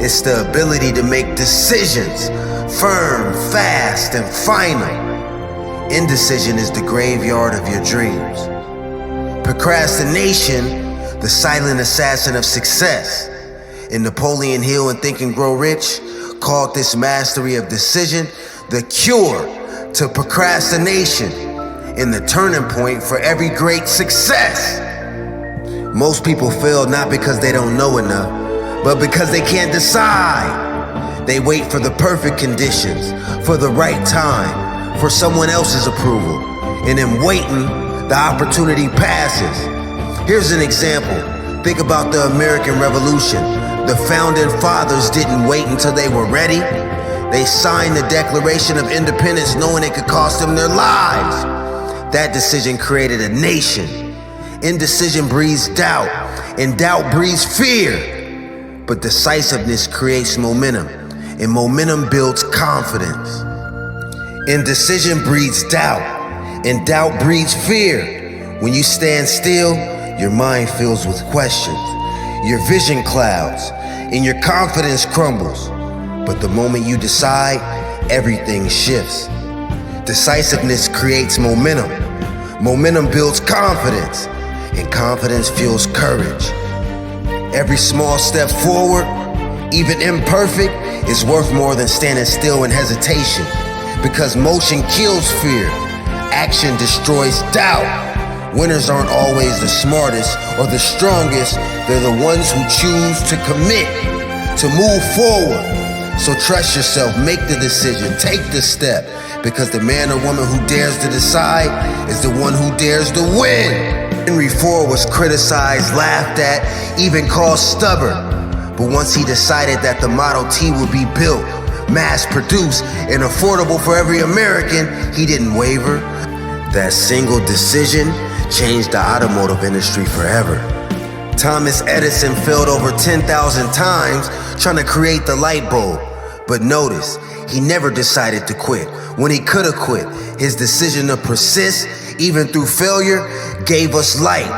It's the ability to make decisions, firm, fast, and final. Indecision is the graveyard of your dreams. Procrastination, the silent assassin of success. And Napoleon Hill in Think and Grow Rich called this mastery of decision the cure to procrastination and the turning point for every great success. Most people fail not because they don't know enough, but because they can't decide. They wait for the perfect conditions, for the right time, for someone else's approval. And in waiting, the opportunity passes. Here's an example. Think about the American Revolution. The founding fathers didn't wait until they were ready. They signed the Declaration of Independence knowing it could cost them their lives. That decision created a nation. Indecision breeds doubt, and doubt breeds fear. But decisiveness creates momentum, and momentum builds confidence. Indecision breeds doubt, and doubt breeds fear. When you stand still, your mind fills with questions, your vision clouds, and your confidence crumbles. But the moment you decide, everything shifts. Decisiveness creates momentum. Momentum builds confidence, and confidence fuels courage. Every small step forward, even imperfect, is worth more than standing still in hesitation. Because motion kills fear, action destroys doubt. Winners aren't always the smartest or the strongest. They're the ones who choose to commit, to move forward. So trust yourself, make the decision, take the step. Because the man or woman who dares to decide is the one who dares to win. Henry Ford was criticized, laughed at, even called stubborn. But once he decided that the Model T would be built, mass-produced, and affordable for every American, he didn't waver. That single decision changed the automotive industry forever. Thomas Edison failed over 10,000 times trying to create the light bulb. But notice, he never decided to quit when he could have quit. His decision to persist, even through failure, gave us light.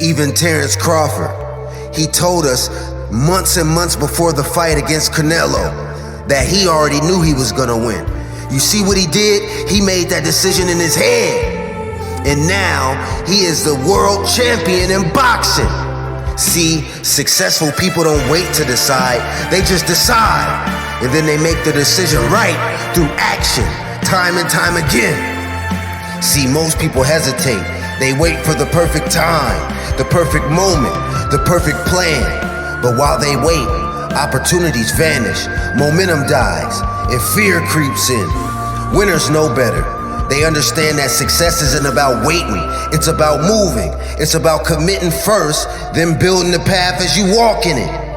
Even Terrence Crawford, he told us months and months before the fight against Canelo that he already knew he was gonna win. You see what he did? He made that decision in his head. And now he is the world champion in boxing. See, successful people don't wait to decide, they just decide. And then they make the decision right through action, time and time again. See, most people hesitate. They wait for the perfect time, the perfect moment, the perfect plan. But while they wait, opportunities vanish, momentum dies, and fear creeps in. Winners know better. They understand that success isn't about waiting, it's about moving. It's about committing first, then building the path as you walk in it.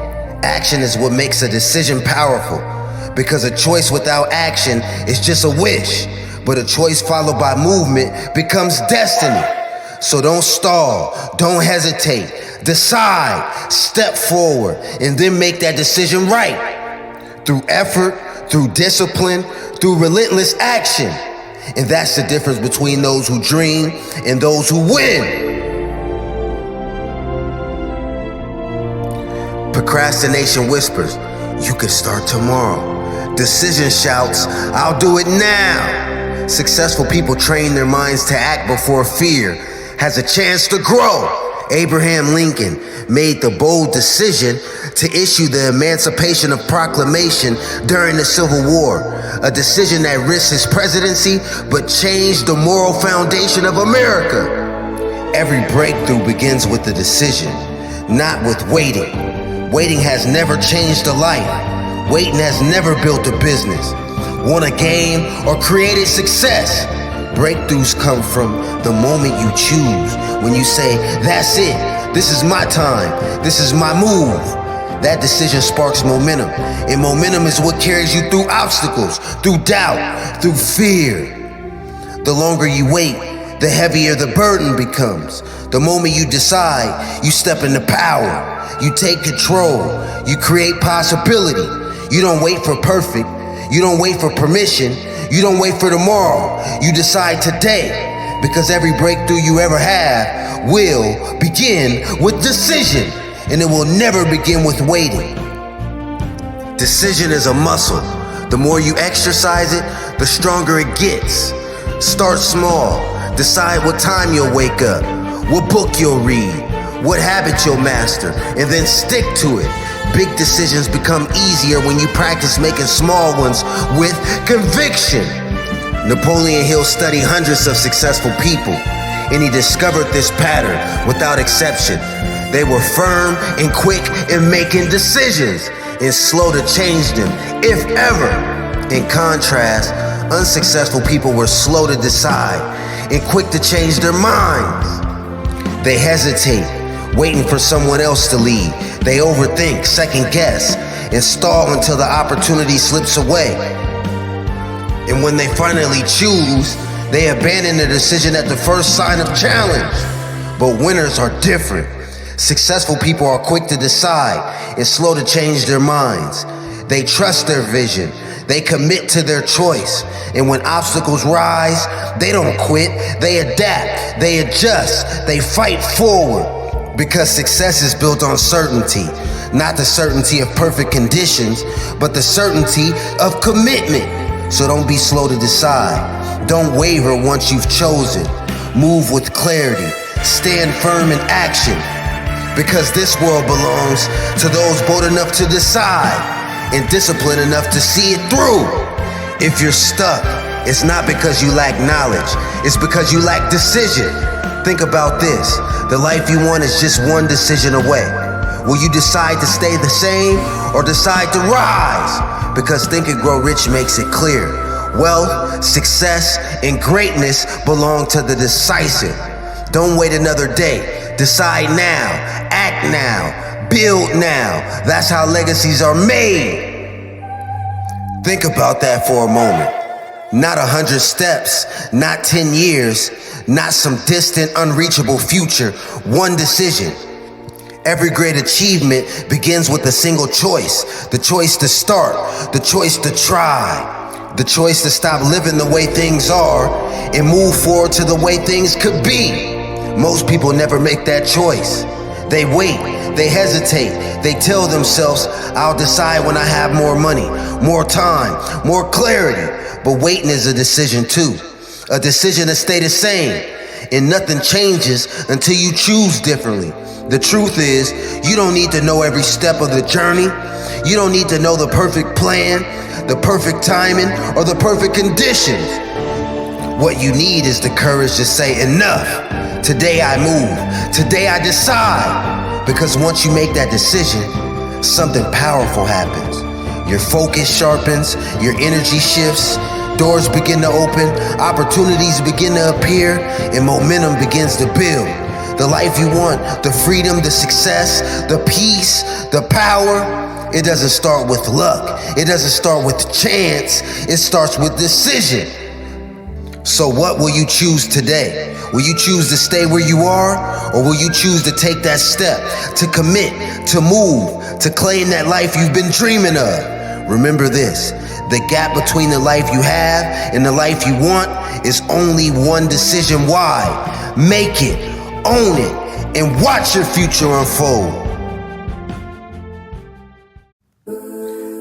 Action is what makes a decision powerful, because a choice without action is just a wish, but a choice followed by movement becomes destiny. So don't stall, don't hesitate, decide, step forward, and then make that decision right. Through effort, through discipline, through relentless action. And that's the difference between those who dream and those who win. Procrastination whispers, you can start tomorrow. Decision shouts, I'll do it now. Successful people train their minds to act before fear has a chance to grow. Abraham Lincoln made the bold decision to issue the Emancipation of Proclamation during the Civil War, a decision that risked his presidency but changed the moral foundation of America. Every breakthrough begins with a decision, not with waiting. Waiting has never changed a life. Waiting has never built a business, won a game, or created success. Breakthroughs come from the moment you choose, when you say, that's it, this is my time, this is my move. That decision sparks momentum, and momentum is what carries you through obstacles, through doubt, through fear. The longer you wait, the heavier the burden becomes. The moment you decide, you step into power. You take control. You create possibility. You don't wait for perfect. You don't wait for permission. You don't wait for tomorrow. You decide today, because every breakthrough you ever have will begin with decision, and it will never begin with waiting. Decision is a muscle. The more you exercise it, the stronger it gets. Start small. Decide what time you'll wake up, what book you'll read, what habit you'll master, and then stick to it. Big decisions become easier when you practice making small ones with conviction. Napoleon Hill studied hundreds of successful people, and he discovered this pattern without exception. They were firm and quick in making decisions and slow to change them, if ever. In contrast, unsuccessful people were slow to decide and quick to change their minds. They hesitate, waiting for someone else to lead. They overthink, second guess, and stall until the opportunity slips away. And when they finally choose, they abandon the decision at the first sign of challenge. But winners are different. Successful people are quick to decide and slow to change their minds. They trust their vision. They commit to their choice. And when obstacles rise, they don't quit. They adapt. They adjust. They fight forward. Because success is built on certainty. Not the certainty of perfect conditions, but the certainty of commitment. So don't be slow to decide. Don't waver once you've chosen. Move with clarity. Stand firm in action. Because this world belongs to those bold enough to decide and disciplined enough to see it through. If you're stuck, it's not because you lack knowledge. It's because you lack decision. Think about this. The life you want is just one decision away. Will you decide to stay the same or decide to rise? Because Think and Grow Rich makes it clear. Wealth, success, and greatness belong to the decisive. Don't wait another day. Decide now, act now, build now. That's how legacies are made. Think about that for a moment. Not 100 steps, not 10 years, not some distant, unreachable future. One decision. Every great achievement begins with a single choice. The choice to start, the choice to try, the choice to stop living the way things are and move forward to the way things could be. Most people never make that choice. They wait, they hesitate, they tell themselves, I'll decide when I have more money, more time, more clarity. But waiting is a decision too. A decision to stay the same. And nothing changes until you choose differently. The truth is, you don't need to know every step of the journey. You don't need to know the perfect plan, the perfect timing, or the perfect conditions. What you need is the courage to say enough. Today I move. Today I decide. Because once you make that decision, something powerful happens. Your focus sharpens, your energy shifts, doors begin to open, opportunities begin to appear, and momentum begins to build. The life you want, the freedom, the success, the peace, the power, it doesn't start with luck. It doesn't start with chance. It starts with decision. So what will you choose today? Will you choose to stay where you are, or will you choose to take that step, to commit, to move, to claim that life you've been dreaming of? Remember this, the gap between the life you have and the life you want is only one decision wide. Make it, own it, and watch your future unfold.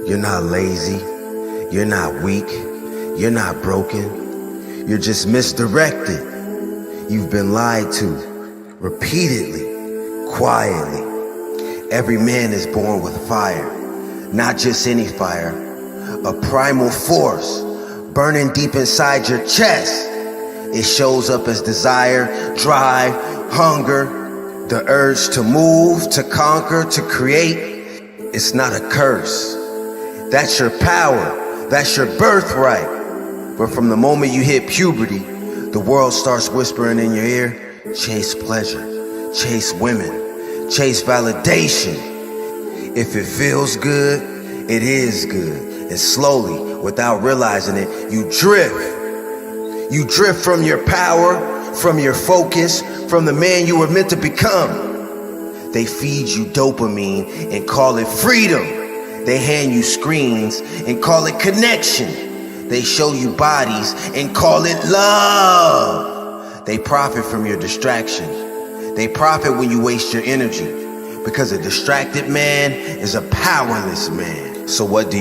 You're not lazy, you're not weak, you're not broken. You're just misdirected. You've been lied to repeatedly, quietly. Every man is born with fire, not just any fire, a primal force burning deep inside your chest. It shows up as desire, drive, hunger, the urge to move, to conquer, to create. It's not a curse. That's your power. That's your birthright. But from the moment you hit puberty, the world starts whispering in your ear, chase pleasure, chase women, chase validation. If it feels good, it is good. And slowly, without realizing it, you drift. You drift from your power, from your focus, from the man you were meant to become. They feed you dopamine and call it freedom. They hand you screens and call it connection. They show you bodies and call it love. They profit from your distractions. They profit when you waste your energy. Because a distracted man is a powerless man. So what do?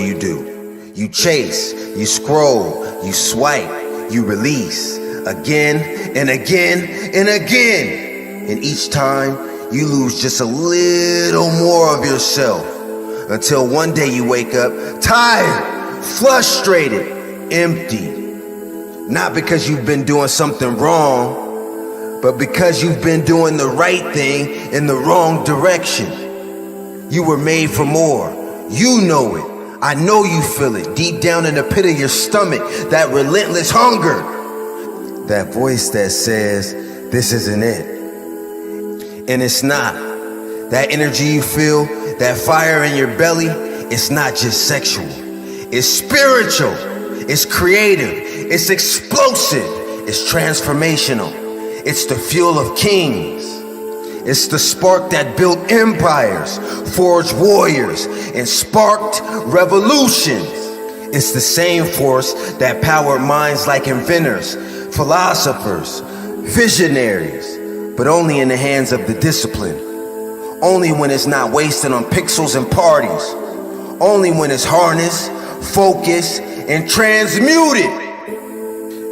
You chase, you scroll, you swipe, you release, again and again and again. And each time you lose just a little more of yourself, until one day you wake up tired, frustrated, empty. Not because you've been doing something wrong, but because you've been doing the right thing in the wrong direction. You were made for more. You know it. I know you feel it deep down in the pit of your stomach, that relentless hunger. That voice that says, this isn't it. And it's not. That energy you feel, that fire in your belly, it's not just sexual. It's spiritual. It's creative. It's explosive. It's transformational. It's the fuel of kings. It's the spark that built empires, forged warriors, and sparked revolutions. It's the same force that powered minds like inventors, philosophers, visionaries, but only in the hands of the disciplined. Only when it's not wasted on pixels and parties. Only when it's harnessed, focused, and transmuted.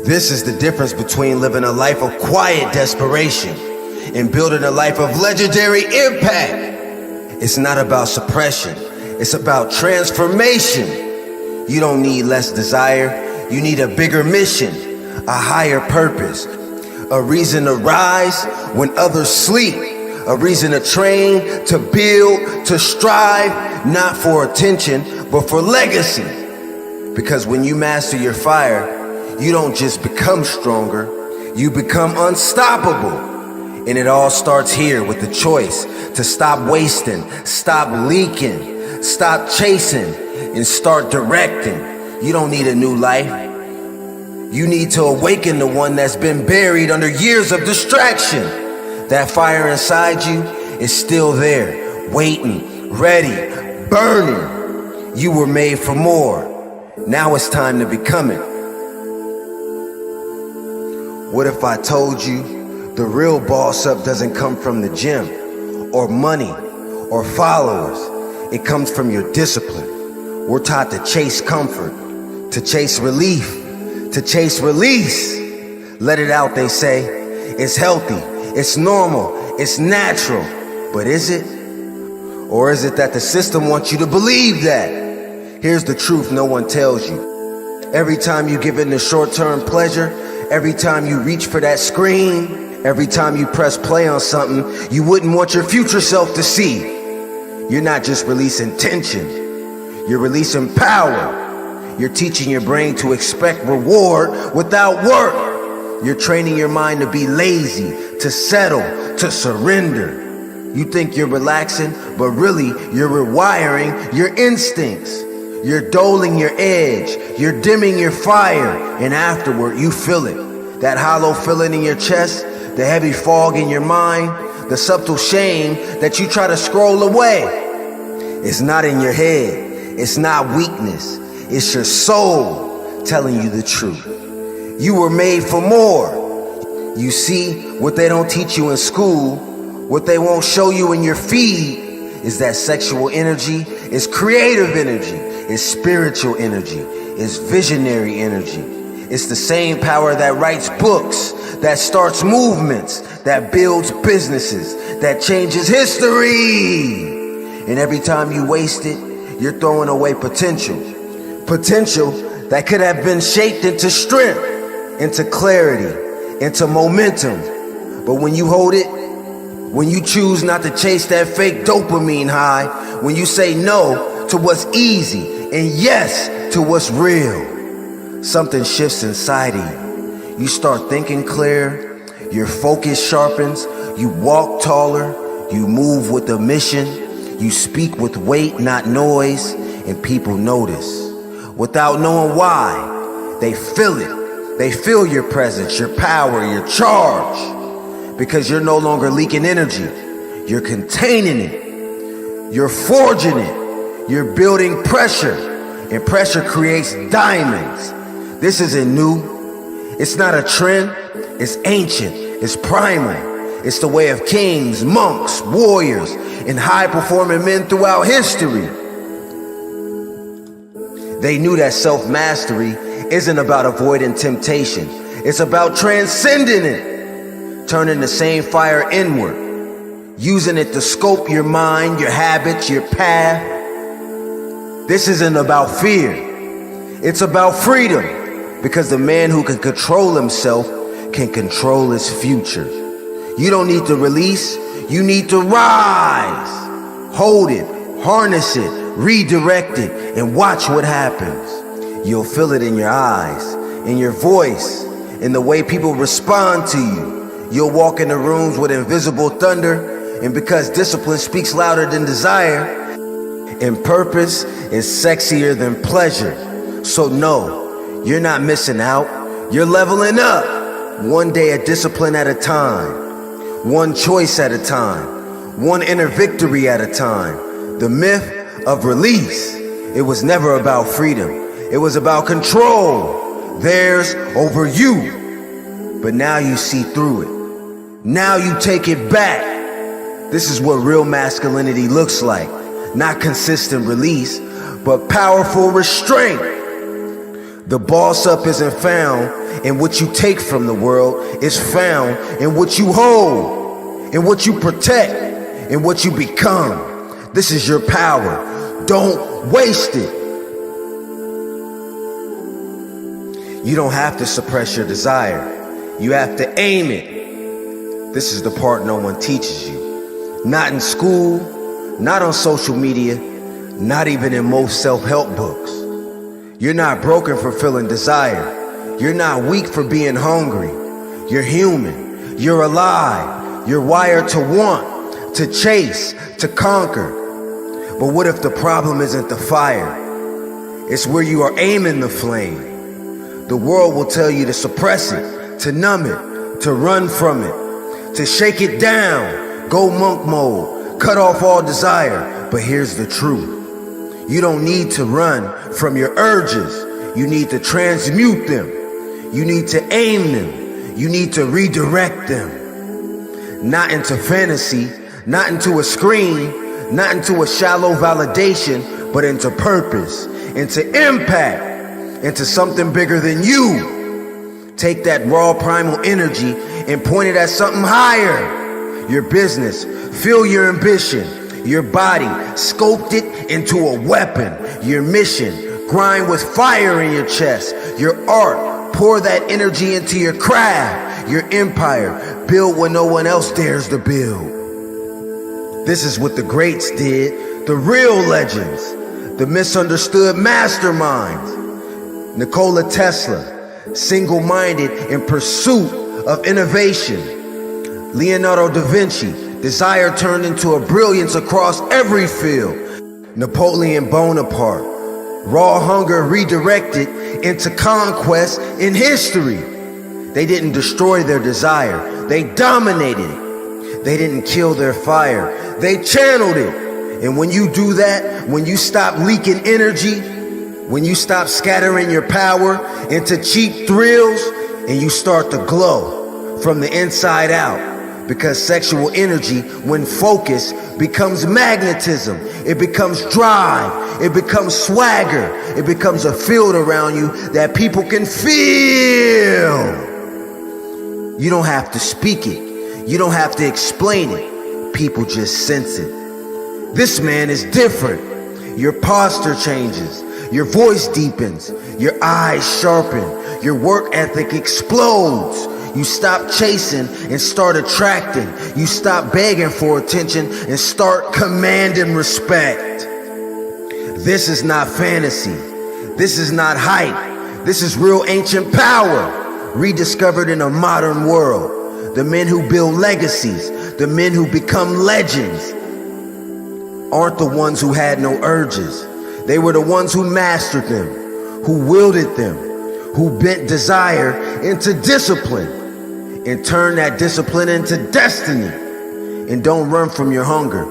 This is the difference between living a life of quiet desperation and building a life of legendary impact. It's not about suppression. It's about transformation. You don't need less desire. You need a bigger mission, a higher purpose, a reason to rise when others sleep, a reason to train, to build, to strive, not for attention, but for legacy. Because when you master your fire, you don't just become stronger, you become unstoppable. And it all starts here with the choice to stop wasting, stop leaking, stop chasing, and start directing. You don't need a new life. You need to awaken the one that's been buried under years of distraction. That fire inside you is still there, waiting, ready, burning. You were made for more. Now it's time to become it. What if I told you the real boss up doesn't come from the gym or money or followers? It comes from your discipline. We're taught to chase comfort, to chase relief, to chase release. Let it out, they say. It's healthy, it's normal, it's natural. But is it? Or is it that the system wants you to believe that? Here's the truth no one tells you. Every time you give in to short-term pleasure, every time you reach for that screen, every time you press play on something you wouldn't want your future self to see, you're not just releasing tension, you're releasing power. You're teaching your brain to expect reward without work. You're training your mind to be lazy, to settle, to surrender. You think you're relaxing, but really you're rewiring your instincts. You're doling your edge, you're dimming your fire, and afterward you feel it. That hollow feeling in your chest, the heavy fog in your mind, the subtle shame that you try to scroll away. It's not in your head, it's not weakness, it's your soul telling you the truth. You were made for more. You see, what they don't teach you in school, what they won't show you in your feed, is that sexual energy is creative energy, is spiritual energy, is visionary energy. It's the same power that writes books, that starts movements, that builds businesses, that changes history. And every time you waste it, you're throwing away potential. Potential that could have been shaped into strength, into clarity, into momentum. But when you hold it, when you choose not to chase that fake dopamine high, when you say no to what's easy and yes to what's real, something shifts inside of you. You start thinking clear, your focus sharpens, you walk taller, you move with a mission, you speak with weight, not noise, and people notice. Without knowing why, they feel it. They feel your presence, your power, your charge. Because you're no longer leaking energy. You're containing it. You're forging it. You're building pressure. And pressure creates diamonds. This isn't new. It's not a trend. It's ancient. It's primal. It's the way of kings, monks, warriors, and high-performing men throughout history. They knew that self-mastery isn't about avoiding temptation. It's about transcending it, turning the same fire inward, using it to scope your mind, your habits, your path. This isn't about fear. It's about freedom, because the man who can control himself can control his future. You don't need to release, you need to rise. Hold it, harness it, redirect it, and watch what happens. You'll feel it in your eyes, in your voice, in the way people respond to you. You'll walk into rooms with invisible thunder, and because discipline speaks louder than desire, and purpose is sexier than pleasure. So no, you're not missing out. You're leveling up, one day of discipline at a time, one choice at a time, one inner victory at a time. The myth of release. It was never about freedom. It was about control. Theirs over you. But now you see through it. Now you take it back. This is what real masculinity looks like. Not consistent release, but powerful restraint. The boss up isn't found in what you take from the world. It's found in what you hold, in what you protect, in what you become. This is your power. Don't waste it. You don't have to suppress your desire. You have to aim it. This is the part no one teaches you. Not in school, not on social media, not even in most self-help books. You're not broken for feeling desire. You're not weak for being hungry. You're human. You're alive. You're wired to want, to chase, to conquer. But what if the problem isn't the fire? It's where you are aiming the flame. The world will tell you to suppress it, to numb it, to run from it, to shake it down, go monk mode, cut off all desire. But here's the truth. You don't need to run from your urges. You need to transmute them. You need to aim them. You need to redirect them. Not into fantasy, not into a screen, not into a shallow validation, but into purpose, into impact, into something bigger than you. Take that raw primal energy and point it at something higher. Your business, feel your ambition, your body, sculpt it into a weapon. Your mission, grind with fire in your chest. Your art, pour that energy into your craft. Your empire, build what no one else dares to build. This is what the greats did, the real legends, the misunderstood masterminds. Nikola Tesla, single-minded in pursuit of innovation. Leonardo da Vinci, desire turned into a brilliance across every field. Napoleon Bonaparte, raw hunger redirected into conquest in history. They didn't destroy their desire, they dominated it. They didn't kill their fire, they channeled it. And when you do that, when you stop leaking energy, when you stop scattering your power into cheap thrills, and you start to glow from the inside out. Because sexual energy, when focused, becomes magnetism. It becomes drive. It becomes swagger. It becomes a field around you that people can feel. You don't have to speak it. You don't have to explain it. People just sense it. This man is different. Your posture changes. Your voice deepens. Your eyes sharpen. Your work ethic explodes. You stop chasing and start attracting. You stop begging for attention and start commanding respect. This is not fantasy. This is not hype. This is real ancient power, rediscovered in a modern world. The men who build legacies, the men who become legends, aren't the ones who had no urges. They were the ones who mastered them, who wielded them, who bent desire into discipline and turned that discipline into destiny. And don't run from your hunger.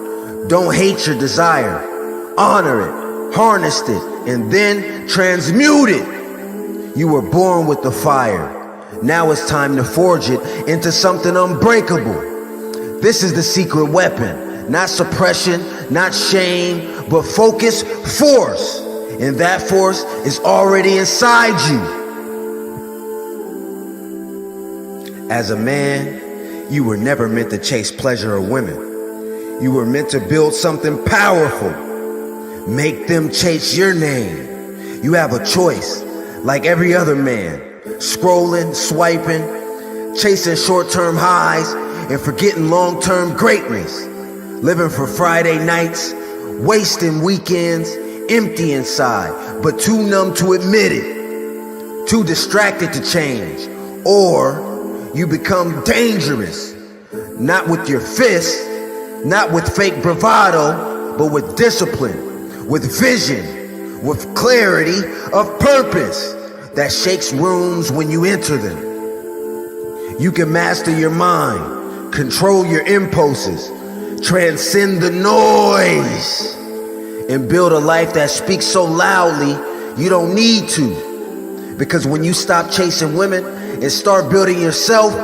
Don't hate your desire. Honor it, harness it, and then transmute it. You were born with the fire. Now it's time to forge it into something unbreakable. This is the secret weapon. Not suppression, not shame, but focus, force. And that force is already inside you. As a man, you were never meant to chase pleasure or women. You were meant to build something powerful. Make them chase your name. You have a choice, like every other man, scrolling, swiping, chasing short-term highs, and forgetting long-term greatness. Living for Friday nights, wasting weekends, empty inside, but too numb to admit it, too distracted to change. Or you become dangerous, not with your fists, not with fake bravado, but with discipline, with vision, with clarity of purpose that shakes rooms when you enter them. You can master your mind, control your impulses, transcend the noise, and build a life that speaks so loudly you don't need to. Because when you stop chasing women and start building yourself,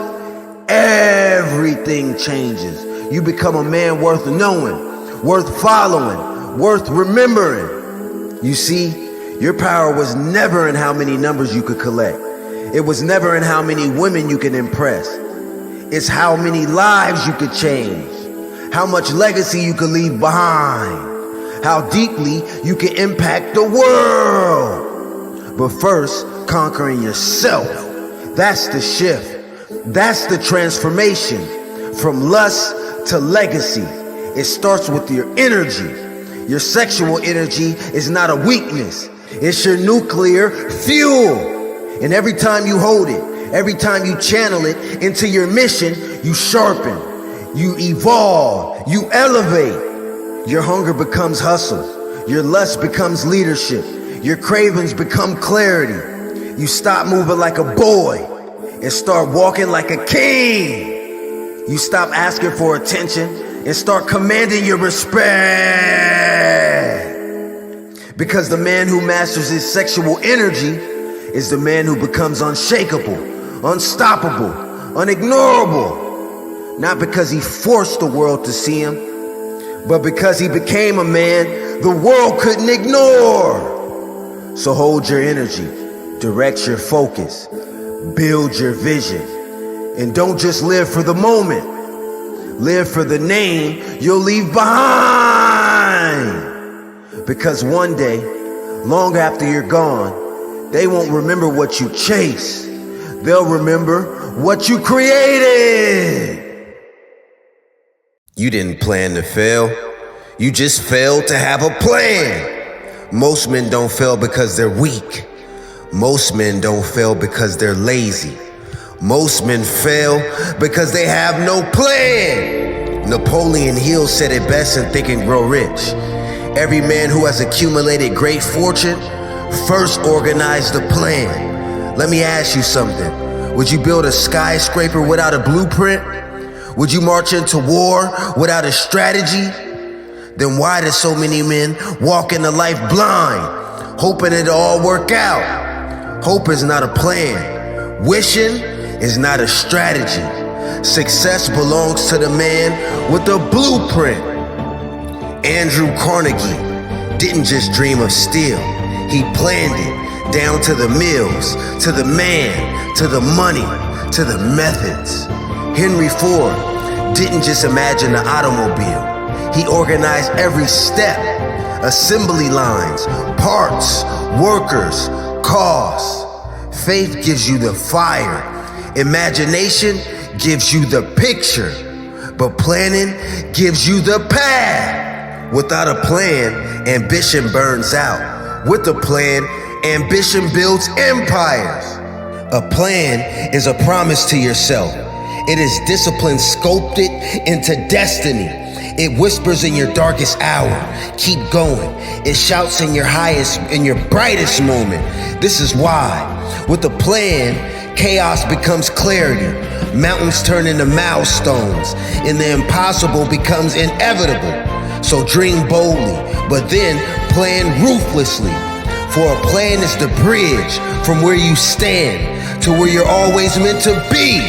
everything changes. You become a man worth knowing, worth following, worth remembering. You see, your power was never in how many numbers you could collect. It was never in how many women you can impress. It's how many lives you could change, how much legacy you could leave behind, how deeply you can impact the world. But first, conquering yourself. That's the shift. That's the transformation from lust to legacy. It starts with your energy. Your sexual energy is not a weakness. It's your nuclear fuel. And every time you hold it, every time you channel it into your mission, you sharpen, you evolve, you elevate. Your hunger becomes hustle. Your lust becomes leadership. Your cravings become clarity. You stop moving like a boy and start walking like a king. You stop asking for attention and start commanding your respect. Because the man who masters his sexual energy is the man who becomes unshakable, unstoppable, unignorable. Not because he forced the world to see him, but because he became a man the world couldn't ignore. So hold your energy, direct your focus, build your vision, and don't just live for the moment. Live for the name you'll leave behind. Because one day, long after you're gone, they won't remember what you chased. They'll remember what you created. You didn't plan to fail. You just failed to have a plan. Most men don't fail because they're weak. Most men don't fail because they're lazy. Most men fail because they have no plan. Napoleon Hill said it best in Think and Grow Rich. Every man who has accumulated great fortune first organized a plan. Let me ask you something. Would you build a skyscraper without a blueprint? Would you march into war without a strategy? Then why do so many men walk into life blind, hoping it'll all work out? Hope is not a plan. Wishing is not a strategy. Success belongs to the man with a blueprint. Andrew Carnegie didn't just dream of steel. He planned it down to the mills, to the man, to the money, to the methods. Henry Ford didn't just imagine the automobile. He organized every step, assembly lines, parts, workers, costs. Faith gives you the fire. Imagination gives you the picture. But planning gives you the path. Without a plan, ambition burns out. With a plan, ambition builds empires. A plan is a promise to yourself. It is discipline sculpted into destiny. It whispers in your darkest hour, keep going. It shouts in your highest, in your brightest moment. This is why, with a plan, chaos becomes clarity. Mountains turn into milestones, and the impossible becomes inevitable. So dream boldly, but then plan ruthlessly. For a plan is the bridge from where you stand to where you're always meant to be.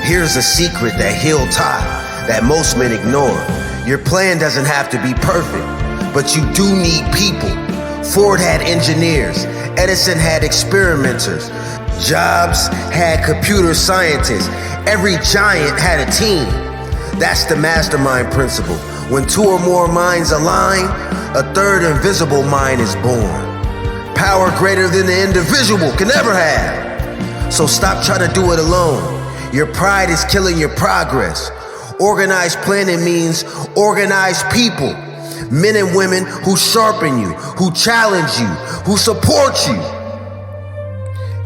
Here's a secret that he'll tie that most men ignore. Your plan doesn't have to be perfect, but you do need people. Ford had engineers, Edison had experimenters, Jobs had computer scientists. Every giant had a team. That's the mastermind principle. When two or more minds align, a third invisible mind is born. Power greater than the individual can never have. So stop trying to do it alone. Your pride is killing your progress. Organized planning means organized people. Men and women who sharpen you, who challenge you, who support you.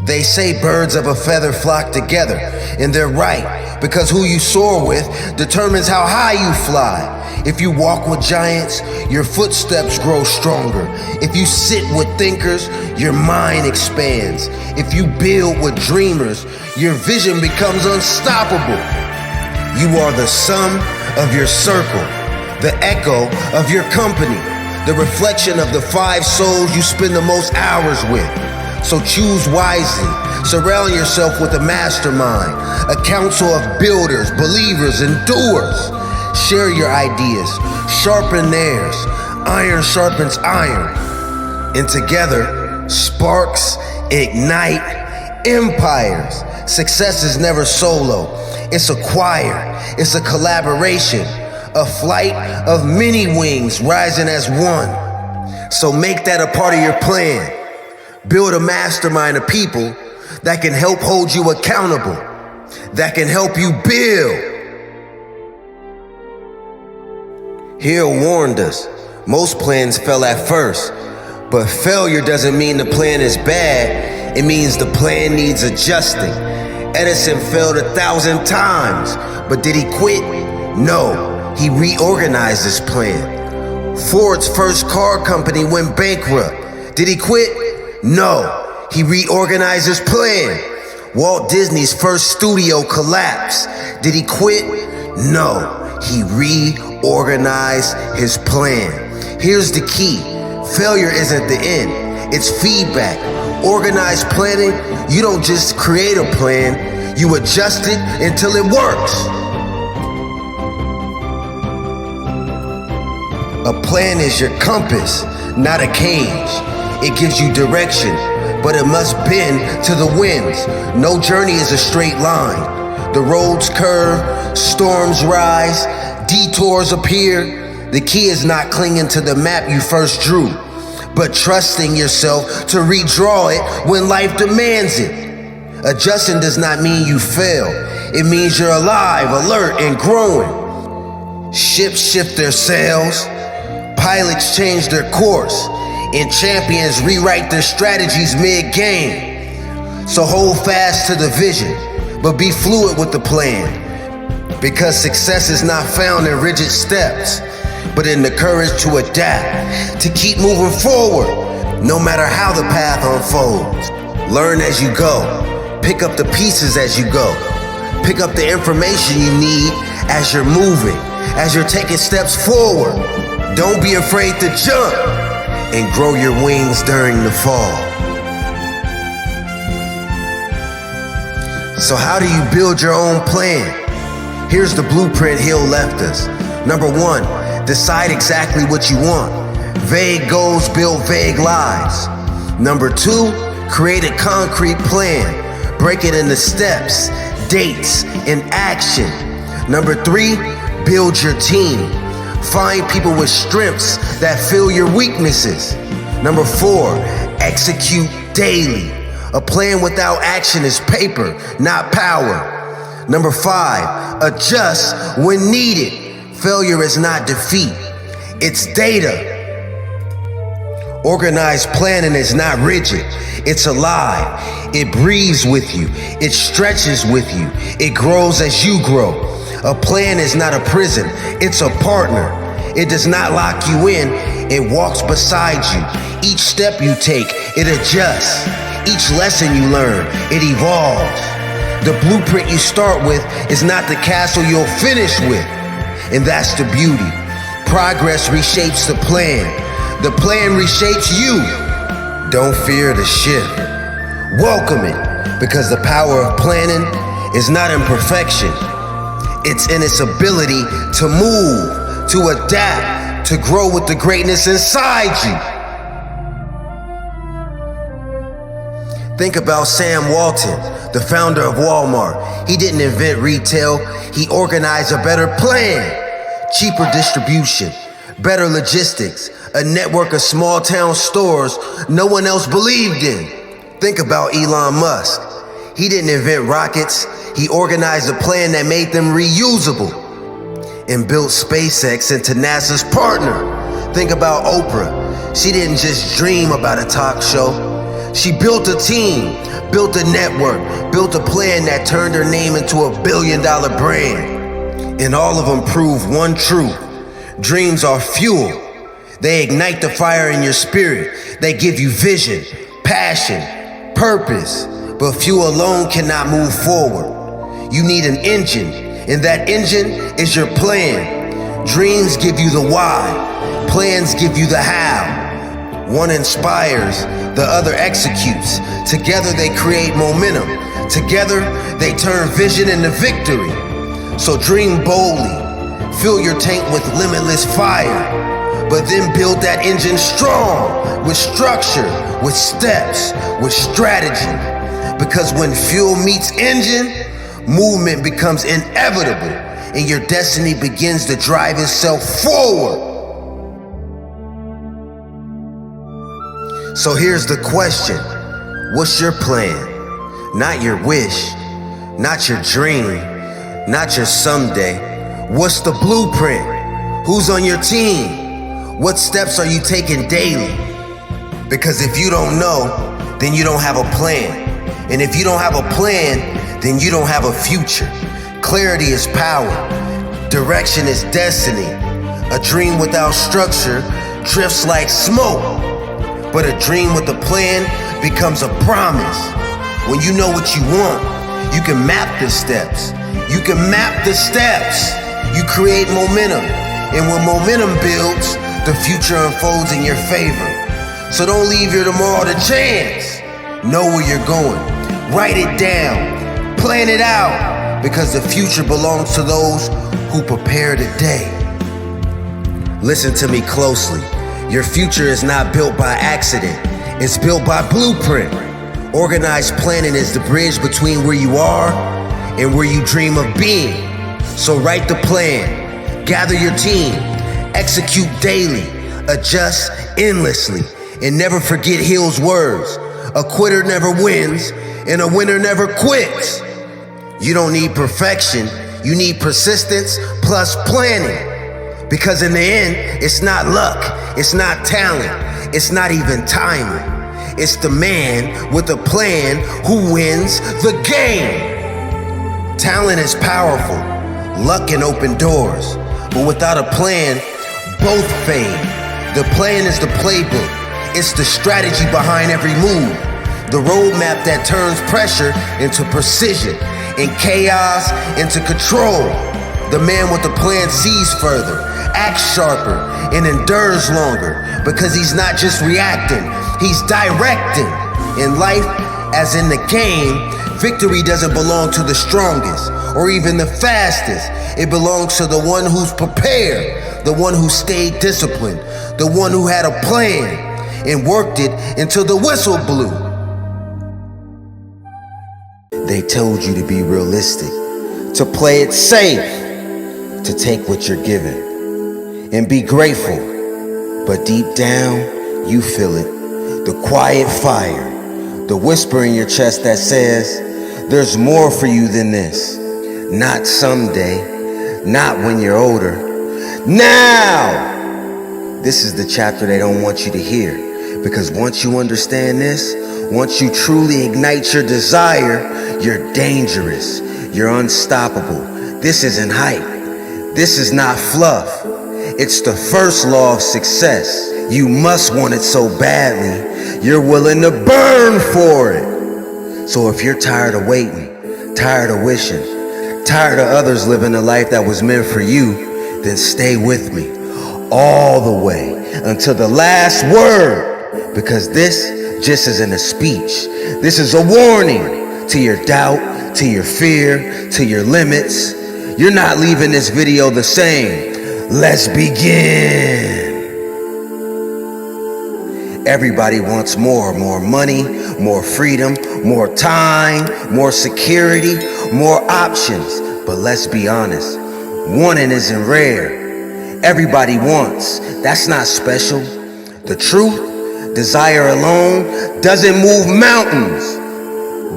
They say birds of a feather flock together, and they're right, because who you soar with determines how high you fly. If you walk with giants, your footsteps grow stronger. If you sit with thinkers, your mind expands. If you build with dreamers, your vision becomes unstoppable. You are the sum of your circle, the echo of your company, the reflection of the 5 souls you spend the most hours with. So choose wisely. Surround yourself with a mastermind, a council of builders, believers, and doers. Share your ideas, sharpen theirs. Iron sharpens iron. And together, sparks ignite empires. Success is never solo. It's a choir. It's a collaboration. A flight of many wings rising as one. So make that a part of your plan. Build a mastermind of people that can help hold you accountable, that can help you build. Hill warned us, most plans fail at first, but failure doesn't mean the plan is bad, it means the plan needs adjusting. Edison failed 1,000 times, but did he quit? No, he reorganized his plan. Ford's first car company went bankrupt. Did he quit? No, he reorganized his plan. Walt Disney's first studio collapsed. Did he quit? No, he reorganized his plan. Here's the key. Failure isn't the end, it's feedback. Organized planning, you don't just create a plan, you adjust it until it works. A plan is your compass, not a cage. It gives you direction, but it must bend to the winds. No journey is a straight line. The roads curve, storms rise, detours appear. The key is not clinging to the map you first drew, but trusting yourself to redraw it when life demands it. Adjusting does not mean you fail. It means you're alive, alert, and growing. Ships shift their sails, pilots change their course, and champions rewrite their strategies mid-game. So hold fast to the vision, but be fluid with the plan. Because success is not found in rigid steps, but in the courage to adapt, to keep moving forward, no matter how the path unfolds. Learn as you go. Pick up the pieces as you go. Pick up the information you need as you're moving, as you're taking steps forward. Don't be afraid to jump and grow your wings during the fall. So how do you build your own plan? Here's the blueprint Hill left us. Number 1, decide exactly what you want. Vague goals build vague lives. Number 2, create a concrete plan. Break it into steps, dates, and action. Number 3, build your team. Find people with strengths that fill your weaknesses. Number 4, execute daily. A plan without action is paper, not power. Number 5, adjust when needed. Failure is not defeat, it's data. Organized planning is not rigid, it's alive. It breathes with you, it stretches with you, it grows as you grow. A plan is not a prison, it's a partner. It does not lock you in, it walks beside you. Each step you take, it adjusts. Each lesson you learn, it evolves. The blueprint you start with is not the castle you'll finish with. And that's the beauty. Progress reshapes the plan. The plan reshapes you. Don't fear the shift. Welcome it, because the power of planning is not in perfection. It's in its ability to move, to adapt, to grow with the greatness inside you. Think about Sam Walton, the founder of Walmart. He didn't invent retail, he organized a better plan. Cheaper distribution, better logistics, a network of small town stores no one else believed in. Think about Elon Musk. He didn't invent rockets, he organized a plan that made them reusable and built SpaceX into NASA's partner. Think about Oprah. She didn't just dream about a talk show. She built a team, built a network, built a plan that turned her name into a billion-dollar brand. And all of them prove one truth. Dreams are fuel. They ignite the fire in your spirit. They give you vision, passion, purpose. But fuel alone cannot move forward. You need an engine, and that engine is your plan. Dreams give you the why. Plans give you the how. One inspires, the other executes. Together they create momentum. Together they turn vision into victory. So dream boldly, fill your tank with limitless fire, but then build that engine strong, with structure, with steps, with strategy. Because when fuel meets engine, movement becomes inevitable, and your destiny begins to drive itself forward. So here's the question. What's your plan? Not your wish, not your dream, not your someday. What's the blueprint? Who's on your team? What steps are you taking daily? Because if you don't know, then you don't have a plan. And if you don't have a plan, then you don't have a future. Clarity is power. Direction is destiny. A dream without structure drifts like smoke. But a dream with a plan becomes a promise. When you know what you want, you can map the steps. You can map the steps. You create momentum. And when momentum builds, the future unfolds in your favor. So don't leave your tomorrow to chance. Know where you're going. Write it down. Plan it out. Because the future belongs to those who prepare today. Listen to me closely. Your future is not built by accident. It's built by blueprint. Organized planning is the bridge between where you are and where you dream of being. So write the plan, gather your team, execute daily, adjust endlessly, and never forget Hill's words. A quitter never wins, and a winner never quits. You don't need perfection, you need persistence plus planning. Because in the end, it's not luck, it's not talent, it's not even timing. It's the man with a plan who wins the game. Talent is powerful, luck can open doors, but without a plan, both fade. The plan is the playbook, it's the strategy behind every move. The roadmap that turns pressure into precision and chaos into control. The man with the plan sees further, acts sharper, and endures longer because he's not just reacting, he's directing. In life, as in the game, victory doesn't belong to the strongest or even the fastest. It belongs to the one who's prepared, the one who stayed disciplined, the one who had a plan and worked it until the whistle blew. They told you to be realistic, to play it safe, to take what you're given and be grateful. But deep down, you feel it. The quiet fire, the whisper in your chest that says, there's more for you than this. Not someday, not when you're older. Now! This is the chapter they don't want you to hear. Because once you understand this, once you truly ignite your desire, you're dangerous. You're unstoppable. This isn't hype. This is not fluff. It's the first law of success. You must want it so badly, you're willing to burn for it. So if you're tired of waiting, tired of wishing, tired of others living a life that was meant for you, then stay with me all the way until the last word. Because this just isn't a speech. This is a warning to your doubt, to your fear, to your limits. You're not leaving this video the same. Let's begin. Everybody wants more money, more freedom, more time, more security, more options. But let's be honest, wanting isn't rare. Everybody wants. That's not special. The truth, desire alone doesn't move mountains.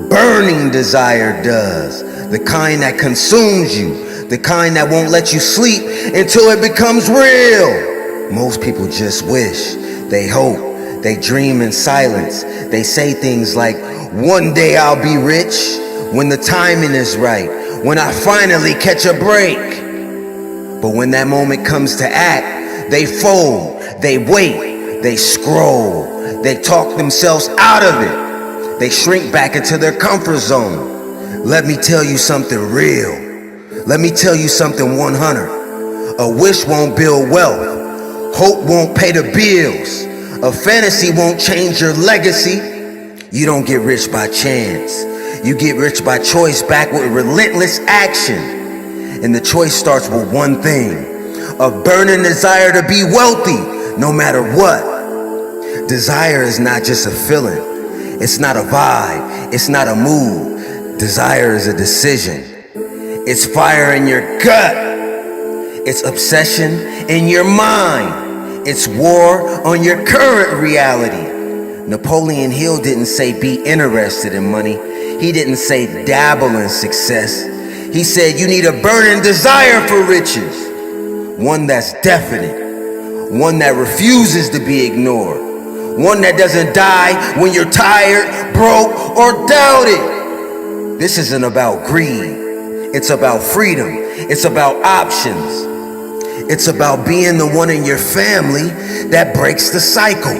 Burning desire does. The kind that consumes you, the kind that won't let you sleep until it becomes real. Most people just wish, they hope, they dream in silence. They say things like, one day I'll be rich, when the timing is right, when I finally catch a break. But when that moment comes to act, they fold, they wait, they scroll, they talk themselves out of it. They shrink back into their comfort zone. Let me tell you something real. Let me tell you something 100. A wish won't build wealth. Hope won't pay the bills. A fantasy won't change your legacy. You don't get rich by chance. You get rich by choice backed with relentless action. And the choice starts with one thing: a burning desire to be wealthy, no matter what. Desire is not just a feeling. It's not a vibe. It's not a mood. Desire is a decision. It's fire in your gut. It's obsession in your mind. It's war on your current reality. Napoleon Hill didn't say be interested in money. He didn't say dabble in success. He said you need a burning desire for riches. One that's definite. One that refuses to be ignored. One that doesn't die when you're tired, broke, or doubted. This isn't about greed. It's about freedom. It's about options. It's about being the one in your family that breaks the cycle.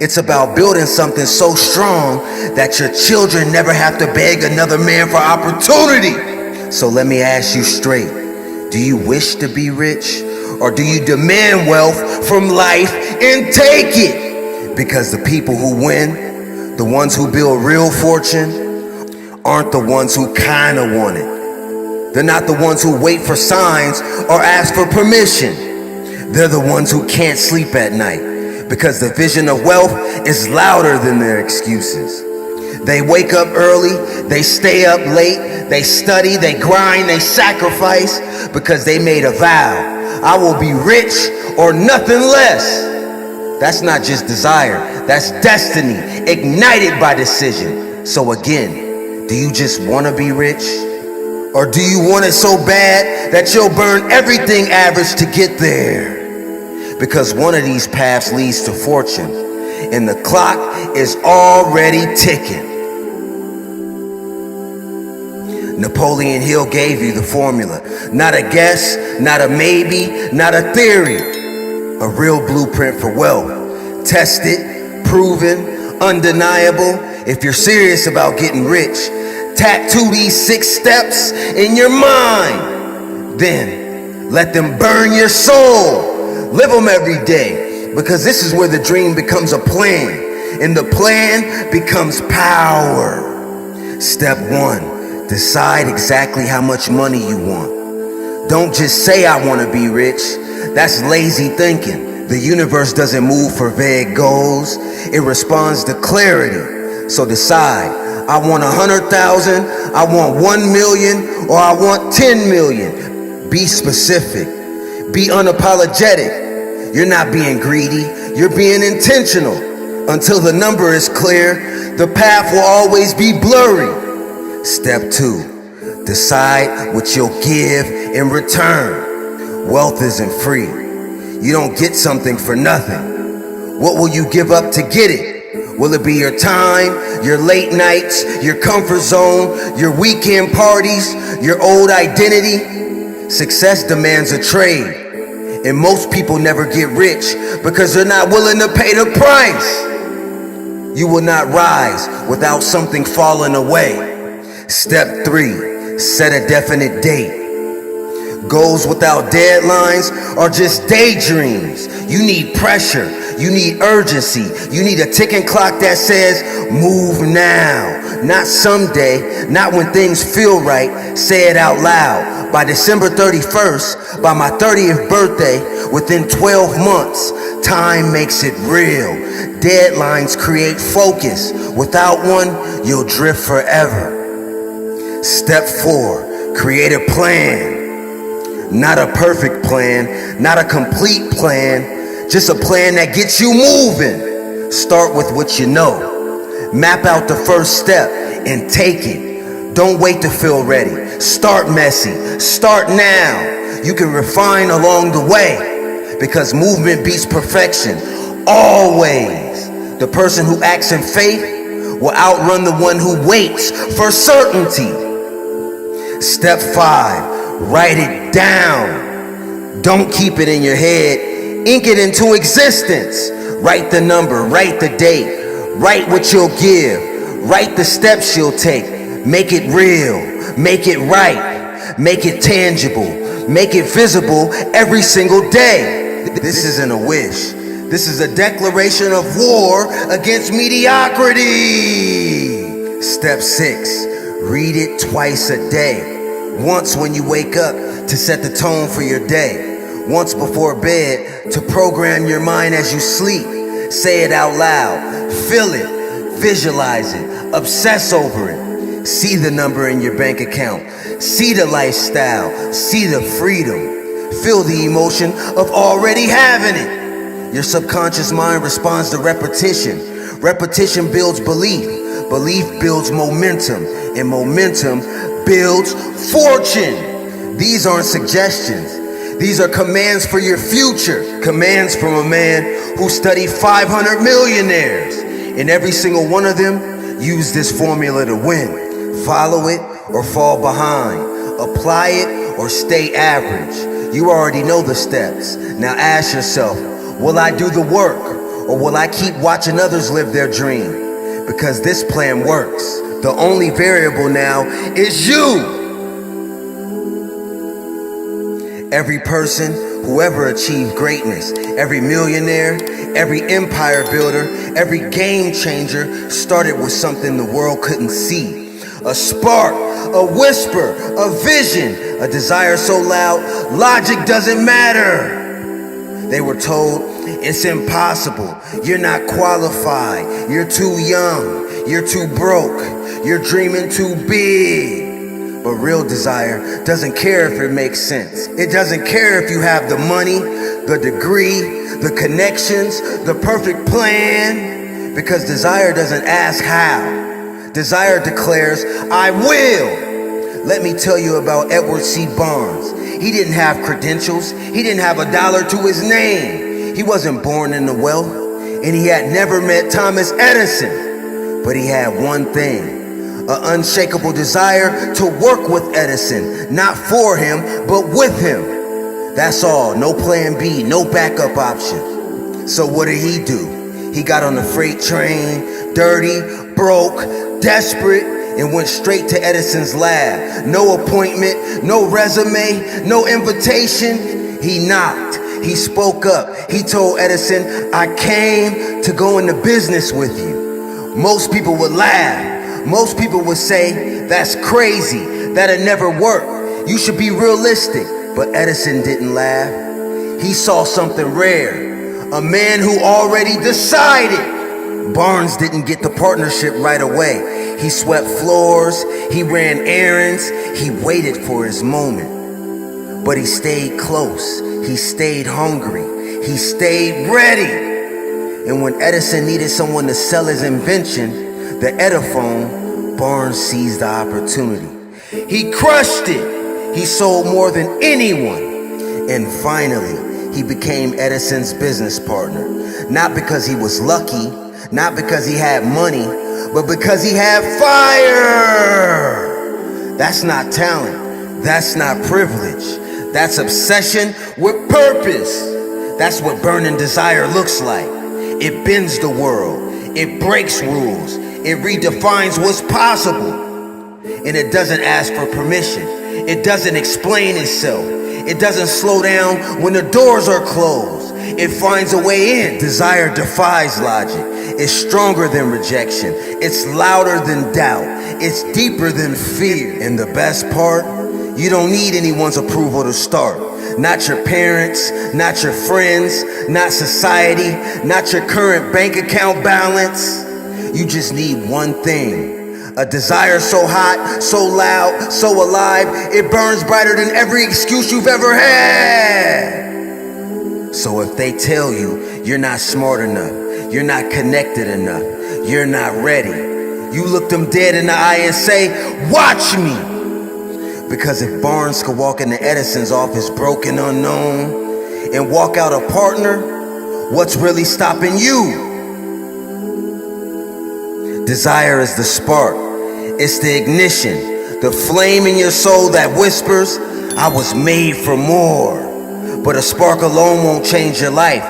It's about building something so strong that your children never have to beg another man for opportunity. So let me ask you straight. Do you wish to be rich? Or do you demand wealth from life and take it? Because the people who win, the ones who build real fortune, aren't the ones who kinda want it. They're not the ones who wait for signs or ask for permission. They're the ones who can't sleep at night because the vision of wealth is louder than their excuses. They wake up early, they stay up late, they study, they grind, they sacrifice because they made a vow. I will be rich or nothing less. That's not just desire, that's destiny, ignited by decision. So again, do you just want to be rich? Or do you want it so bad that you'll burn everything average to get there? Because one of these paths leads to fortune, and the clock is already ticking. Napoleon Hill gave you the formula. Not a guess, not a maybe, not a theory. A real blueprint for wealth. Tested, proven, undeniable. If you're serious about getting rich, tattoo these 6 steps in your mind. Then let them burn your soul. Live them every day, because this is where the dream becomes a plan and the plan becomes power. Step 1, decide exactly how much money you want. Don't just say I want to be rich. That's lazy thinking. The universe doesn't move for vague goals. It responds to clarity. So decide. I want 100,000, I want 1 million, or I want 10 million. Be specific. Be unapologetic. You're not being greedy, you're being intentional. Until the number is clear, the path will always be blurry. Step 2, decide what you'll give in return. Wealth isn't free. You don't get something for nothing. What will you give up to get it? Will it be your time, your late nights, your comfort zone, your weekend parties, your old identity? Success demands a trade. And most people never get rich because they're not willing to pay the price. You will not rise without something falling away. Step 3, set a definite date. Goals without deadlines are just daydreams. You need pressure. You need urgency. You need a ticking clock that says, move now. not someday, not when things feel right. Say it out loud. By December 31st, by my 30th birthday, within 12 months, time makes it real. Deadlines create focus. Without one, you'll drift forever. Step 4, create a plan. Not a perfect plan, not a complete plan, just a plan that gets you moving. Start with what you know. Map out the first step and take it. Don't wait to feel ready. Start messy. Start now. You can refine along the way because movement beats perfection. Always. The person who acts in faith will outrun the one who waits for certainty. Step 5, write it down. Don't keep it in your head. Ink it into existence. Write the number, write the date. Write what you'll give. Write the steps you'll take. Make it real. Make it right. Make it tangible. Make it visible every single day. This isn't a wish. This is a declaration of war against mediocrity. Step 6. Read it twice a day. Once when you wake up to set the tone for your day. Once before bed to program your mind as you sleep. Say it out loud. Feel it, visualize it, obsess over it. See the number in your bank account. See the lifestyle, see the freedom. Feel the emotion of already having it. Your subconscious mind responds to repetition. Repetition builds belief. Belief builds momentum. And momentum builds fortune. These aren't suggestions. These are commands for your future. Commands from a man who studied 500 millionaires. And every single one of them used this formula to win. Follow it or fall behind. Apply it or stay average. You already know the steps. Now ask yourself, will I do the work or will I keep watching others live their dream? Because this plan works. The only variable now is you. Every person who ever achieved greatness, every millionaire, every empire builder, every game changer started with something the world couldn't see. A spark, a whisper, a vision, a desire so loud, logic doesn't matter. They were told, it's impossible, you're not qualified, you're too young, you're too broke, you're dreaming too big. But real desire doesn't care if it makes sense. It doesn't care if you have the money, the degree, the connections, the perfect plan. Because desire doesn't ask how. Desire declares, I will. Let me tell you about Edward C. Barnes. He didn't have credentials. He didn't have a dollar to his name. He wasn't born into wealth. And he had never met Thomas Edison. But he had one thing. An unshakable desire to work with Edison, not for him, but with him. That's all, no plan B, no backup option. So what did he do? He got on the freight train, dirty, broke, desperate, and went straight to Edison's lab. No appointment, no resume, no invitation. He knocked, he spoke up. He told Edison, I came to go into business with you. Most people would laugh. Most people would say, that's crazy, that'll never work. You should be realistic. But Edison didn't laugh. He saw something rare. A man who already decided. Barnes didn't get the partnership right away. He swept floors, he ran errands, he waited for his moment. But he stayed close, he stayed hungry, he stayed ready. And when Edison needed someone to sell his invention, the Ediphone, Barnes seized the opportunity. He crushed it. He sold more than anyone. And finally, he became Edison's business partner. Not because he was lucky, not because he had money, but because he had fire. That's not talent. That's not privilege. That's obsession with purpose. That's what burning desire looks like. It bends the world. It breaks rules. It redefines what's possible. And it doesn't ask for permission. It doesn't explain itself. It doesn't slow down when the doors are closed. it finds a way in. Desire defies logic. It's stronger than rejection. It's louder than doubt. It's deeper than fear. And the best part, you don't need anyone's approval to start. Not your parents, not your friends, not society, not your current bank account balance. You just need one thing. A desire so hot, so loud, so alive, it burns brighter than every excuse you've ever had. So if they tell you you're not smart enough, you're not connected enough, you're not ready, you look them dead in the eye and say, watch me. Because if Barnes could walk into Edison's office broken, unknown, and walk out a partner, what's really stopping you? Desire is the spark. It's the ignition, the flame in your soul that whispers, I was made for more. But a spark alone won't change your life.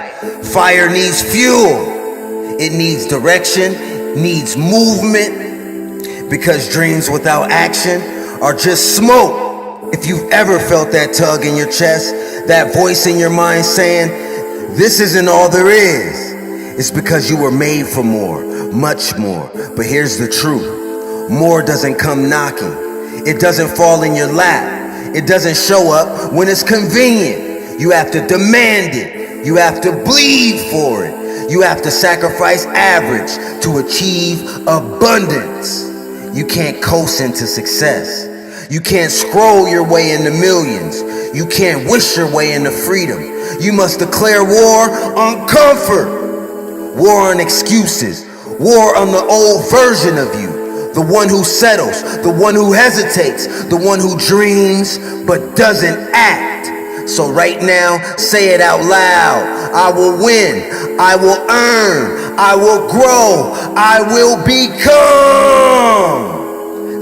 Fire needs fuel. It needs direction, needs movement, because dreams without action are just smoke. If you've ever felt that tug in your chest, that voice in your mind saying, this isn't all there is, it's because you were made for more, much more. But here's the truth. More doesn't come knocking. It doesn't fall in your lap. It doesn't show up when it's convenient. You have to demand it. You have to bleed for it. You have to sacrifice average to achieve abundance. You can't coast into success. You can't scroll your way into millions. You can't wish your way into freedom. You must declare war on comfort, war on excuses, war on the old version of you. The one who settles, the one who hesitates, the one who dreams but doesn't act. So right now, say it out loud. I will win, I will earn, I will grow, I will become.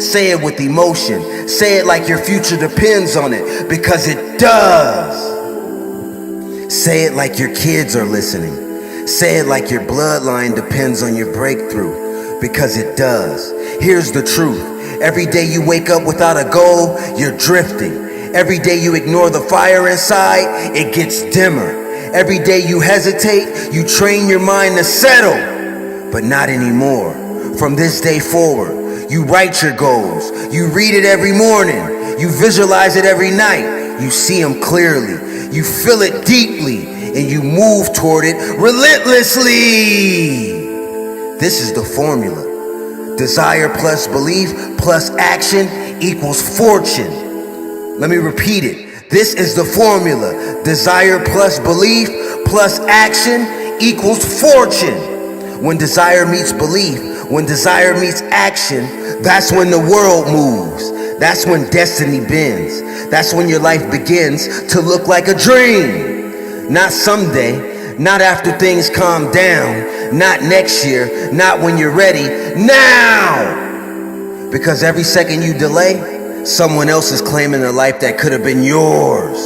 Say it with emotion. Say it like your future depends on it, because it does. Say it like your kids are listening. Say it like your bloodline depends on your breakthrough, because it does. Here's the truth. Every day you wake up without a goal, you're drifting. Every day you ignore the fire inside, it gets dimmer. Every day you hesitate, you train your mind to settle, but not anymore. From this day forward, you write your goals. You read it every morning. You visualize it every night. You see them clearly. You feel it deeply, and you move toward it relentlessly. This is the formula. Desire plus belief plus action equals fortune. Let me repeat it. This is the formula. Desire plus belief plus action equals fortune. When desire meets belief, when desire meets action, that's when the world moves. That's when destiny bends. That's when your life begins to look like a dream. Not someday, not after things calm down, not next year, not when you're ready, now! Because every second you delay, someone else is claiming a life that could have been yours.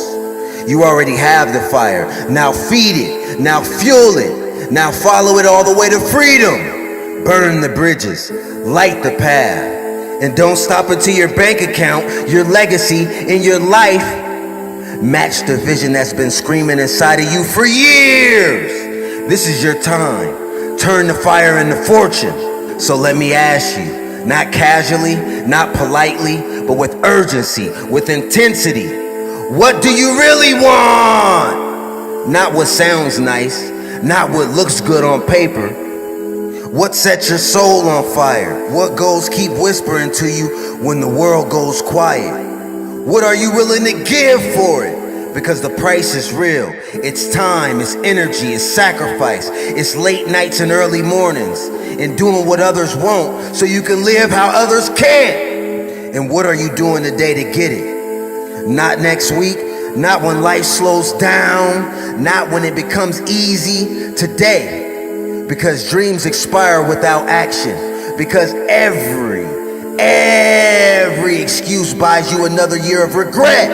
You already have the fire. Now feed it, now fuel it, now follow it all the way to freedom. Burn the bridges, light the path, and don't stop until your bank account, your legacy, and your life match the vision that's been screaming inside of you for years. This is your time. Turn the fire into fortune. So let me ask you, not casually, not politely, but with urgency, with intensity, what do you really want? Not what sounds nice, not what looks good on paper. What sets your soul on fire? What goals keep whispering to you when the world goes quiet? What are you willing to give for it? Because the price is real. It's time, it's energy, it's sacrifice. It's late nights and early mornings, and doing what others won't so you can live how others can't. And what are you doing today to get it? Not next week, not when life slows down, not when it becomes easy. Today. Because dreams expire without action. Because every excuse buys you another year of regret.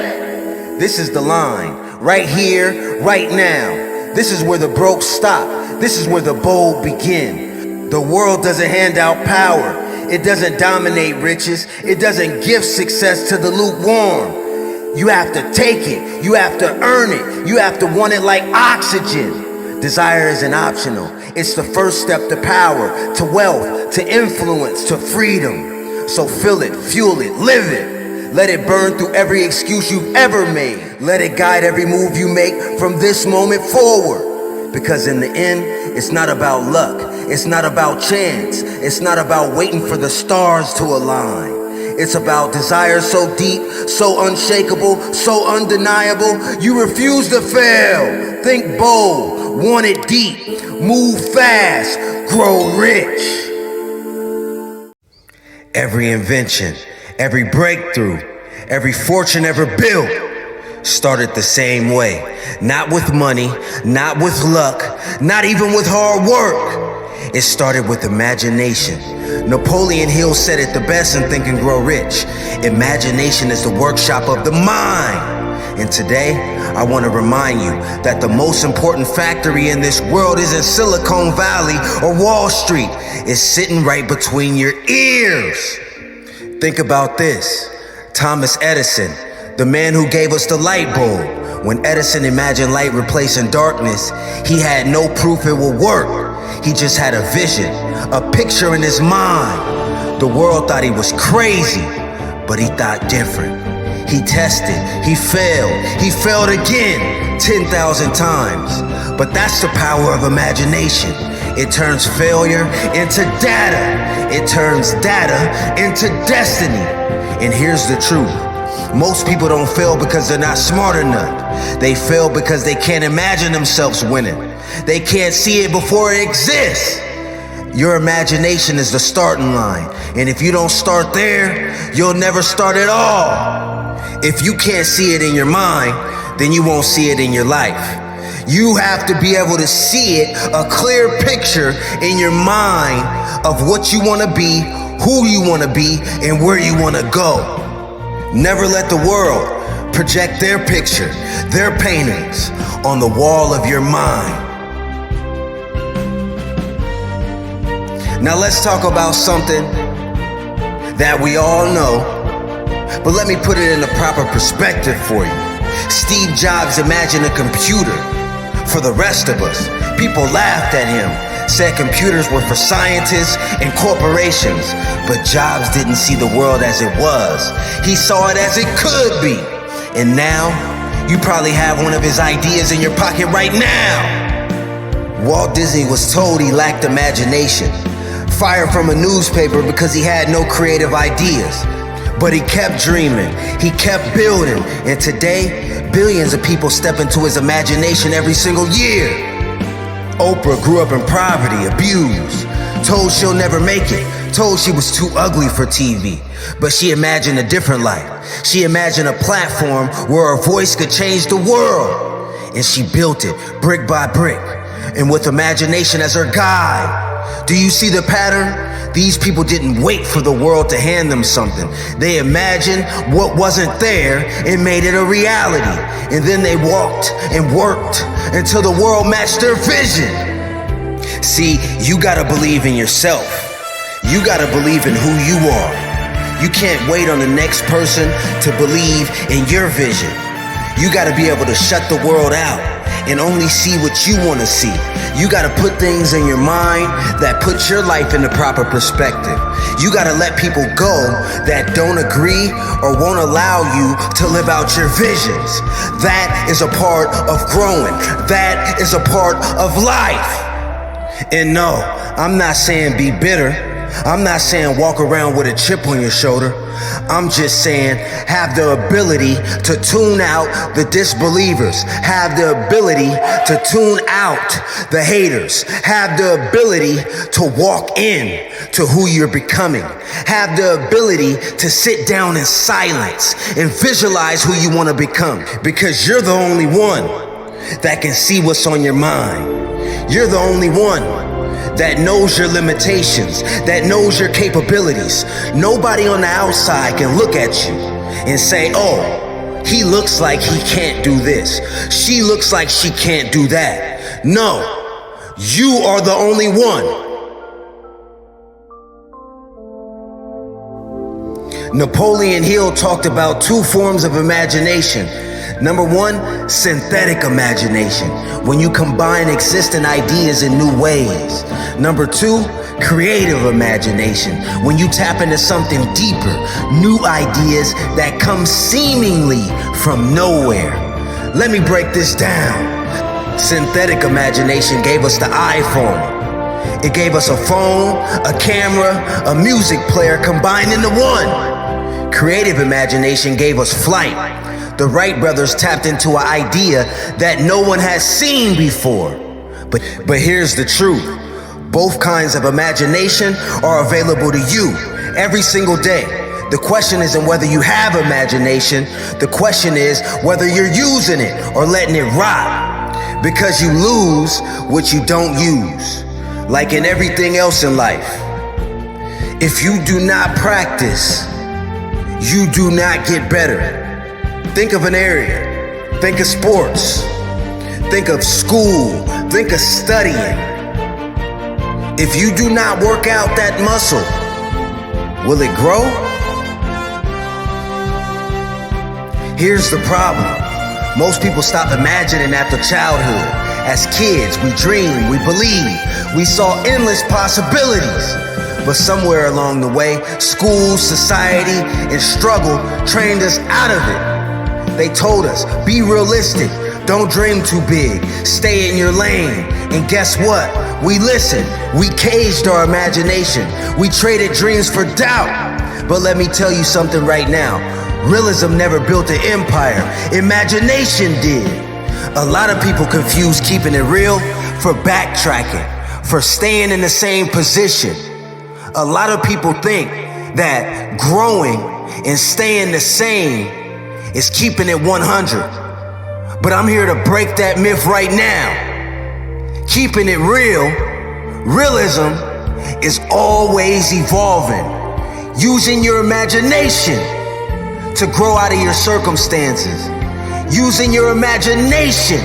This is the line, right here, right now. This is where the broke stop. This is where the bold begin. The world doesn't hand out power. It doesn't dominate riches. It doesn't give success to the lukewarm. You have to take it. You have to earn it. You have to want it like oxygen. Desire isn't optional. It's the first step to power, to wealth, to influence, to freedom. So feel it, fuel it, live it. Let it burn through every excuse you've ever made. Let it guide every move you make from this moment forward. Because in the end, it's not about luck. It's not about chance. It's not about waiting for the stars to align. It's about desire so deep, so unshakable, so undeniable, you refuse to fail. Think bold, want it deep, move fast, grow rich. Every invention, every breakthrough, every fortune ever built started the same way. Not with money, not with luck, not even with hard work. It started with imagination. Napoleon Hill said it the best in Think and Grow Rich. Imagination is the workshop of the mind. And today, I want to remind you that the most important factory in this world isn't Silicon Valley or Wall Street. It's sitting right between your ears. Think about this. Thomas Edison, the man who gave us the light bulb. When Edison imagined light replacing darkness, he had no proof it would work. He just had a vision, a picture in his mind. The world thought he was crazy, but he thought different. He tested, he failed again 10,000 times. But that's the power of imagination. It turns failure into data. It turns data into destiny. And here's the truth. Most people don't fail because they're not smart enough. They fail because they can't imagine themselves winning. They can't see it before it exists. Your imagination is the starting line. And if you don't start there, you'll never start at all. If you can't see it in your mind, then you won't see it in your life. You have to be able to see it, a clear picture in your mind of what you want to be, who you want to be, and where you want to go. Never let the world project their picture, their paintings on the wall of your mind. Now let's talk about something that we all know, but let me put it in a proper perspective for you. Steve Jobs imagined a computer for the rest of us. People laughed at him, said computers were for scientists and corporations, but Jobs didn't see the world as it was. He saw it as it could be. And now, you probably have one of his ideas in your pocket right now. Walt Disney was told he lacked imagination, fired from a newspaper because he had no creative ideas. But he kept dreaming, he kept building, and today, billions of people step into his imagination every single year. Oprah grew up in poverty, abused, told she'll never make it, told she was too ugly for TV. But she imagined a different life. She imagined a platform where her voice could change the world. And she built it brick by brick, and with imagination as her guide. Do you see the pattern? These people didn't wait for the world to hand them something. They imagined what wasn't there and made it a reality. And then they walked and worked until the world matched their vision. See, you gotta believe in yourself. You gotta believe in who you are. You can't wait on the next person to believe in your vision. You gotta be able to shut the world out and only see what you want to see. You got to put things in your mind that put your life in the proper perspective. You got to let people go that don't agree or won't allow you to live out your visions. That is a part of growing. That is a part of life. And no, I'm not saying be bitter. I'm not saying walk around with a chip on your shoulder. I'm just saying have the ability to tune out the disbelievers. Have the ability to tune out the haters. Have the ability to walk in to who you're becoming. Have the ability to sit down in silence and visualize who you want to become. Because you're the only one that can see what's on your mind. You're the only one that knows your limitations, that knows your capabilities. Nobody on the outside can look at you and say, oh, he looks like he can't do this. She looks like she can't do that. No, you are the only one. Napoleon Hill talked about two forms of imagination: Number one, synthetic imagination, when you combine existing ideas in new ways. Number two, creative imagination, when you tap into something deeper, new ideas that come seemingly from nowhere. Let me break this down. Synthetic imagination gave us the iPhone. It gave us a phone, a camera, a music player combined into one. Creative imagination gave us flight. The Wright brothers tapped into an idea that no one has seen before. But here's the truth. Both kinds of imagination are available to you every single day. The question isn't whether you have imagination. The question is whether you're using it or letting it rot. Because you lose what you don't use. Like in everything else in life. If you do not practice, you do not get better. Think of an area. Think of sports. Think of school. Think of studying. If you do not work out that muscle, will it grow? Here's the problem. Most people stop imagining after childhood. As kids, we dreamed, we believed, we saw endless possibilities. But somewhere along the way, school, society, and struggle trained us out of it. They told us, be realistic, don't dream too big, stay in your lane. And guess what? We listened, we caged our imagination, we traded dreams for doubt. But let me tell you something right now, realism never built an empire, imagination did. A lot of people confuse keeping it real for backtracking, for staying in the same position. A lot of people think that growing and staying the same is keeping it 100. But I'm here to break that myth right now. Keeping it real, realism is always evolving. Using your imagination to grow out of your circumstances. Using your imagination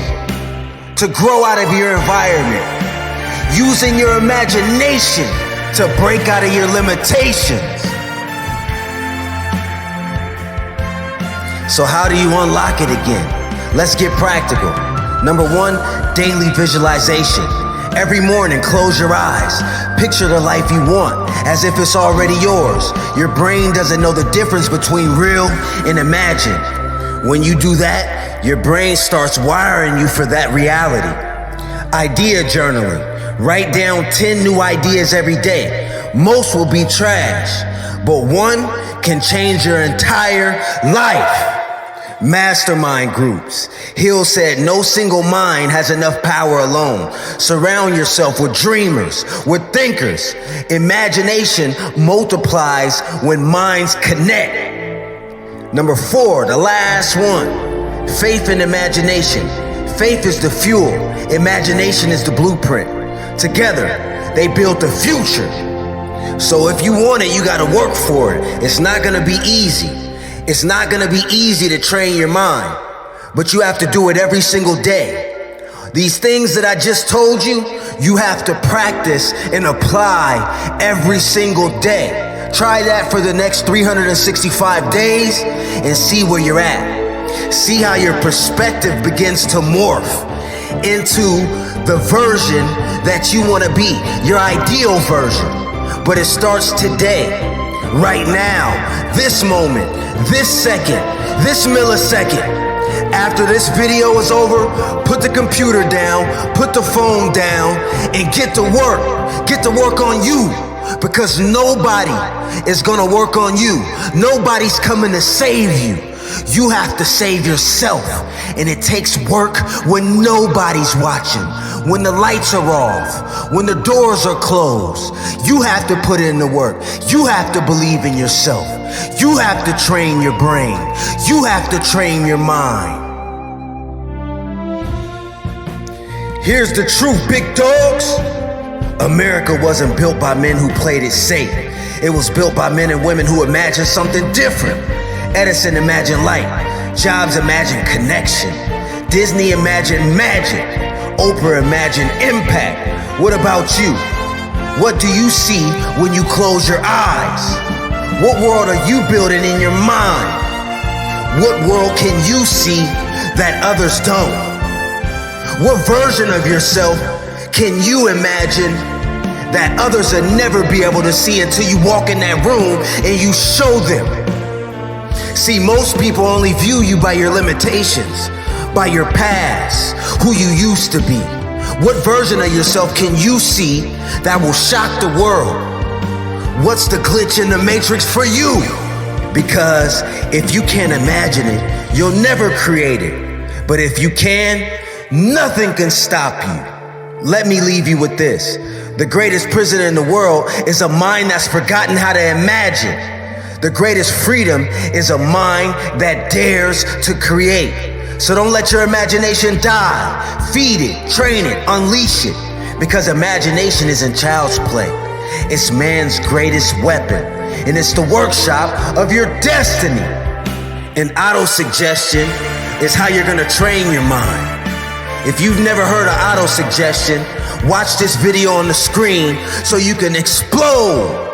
to grow out of your environment. Using your imagination to break out of your limitations. So how do you unlock it again? Let's get practical. Number one, daily visualization. Every morning, close your eyes. Picture the life you want as if it's already yours. Your brain doesn't know the difference between real and imagined. When you do that, your brain starts wiring you for that reality. Idea journaling. Write down 10 new ideas every day. Most will be trash, but one can change your entire life. Mastermind groups. Hill said no single mind has enough power alone. Surround yourself with dreamers, with thinkers. Imagination multiplies when minds connect. Number 4, the last one. Faith and imagination. Faith is the fuel. Imagination is the blueprint. Together, they build the future. So if you want it, you gotta work for it. It's not gonna be easy. It's not gonna be easy to train your mind, but you have to do it every single day. These things that I just told you, you have to practice and apply every single day. Try that for the next 365 days and see where you're at. See how your perspective begins to morph into the version that you wanna be, your ideal version. But it starts today, right now, this moment, this second, this millisecond. After this video is over, put the computer down, put the phone down, and get to work. Get to work on you, because nobody is gonna work on you. Nobody's coming to save you. You have to save yourself, and it takes work when nobody's watching, when the lights are off, when the doors are closed. You have to put in the work. You have to believe in yourself. You have to train your brain. You have to train your mind. Here's the truth, big dogs. America wasn't built by men who played it safe. It was built by men and women who imagined something different. Edison imagined light. Jobs imagined connection. Disney imagined magic. Oprah imagined impact. What about you? What do you see when you close your eyes? What world are you building in your mind? What world can you see that others don't? What version of yourself can you imagine that others will never be able to see until you walk in that room and you show them? See, most people only view you by your limitations, by your past, who you used to be. What version of yourself can you see that will shock the world? What's the glitch in the matrix for you? Because if you can't imagine it, you'll never create it. But if you can, nothing can stop you. Let me leave you with this. The greatest prison in the world is a mind that's forgotten how to imagine. The greatest freedom is a mind that dares to create. So don't let your imagination die. Feed it, train it, unleash it. Because imagination isn't child's play. It's man's greatest weapon. And it's the workshop of your destiny. And auto-suggestion is how you're gonna train your mind. If you've never heard of auto-suggestion, watch this video on the screen so you can explode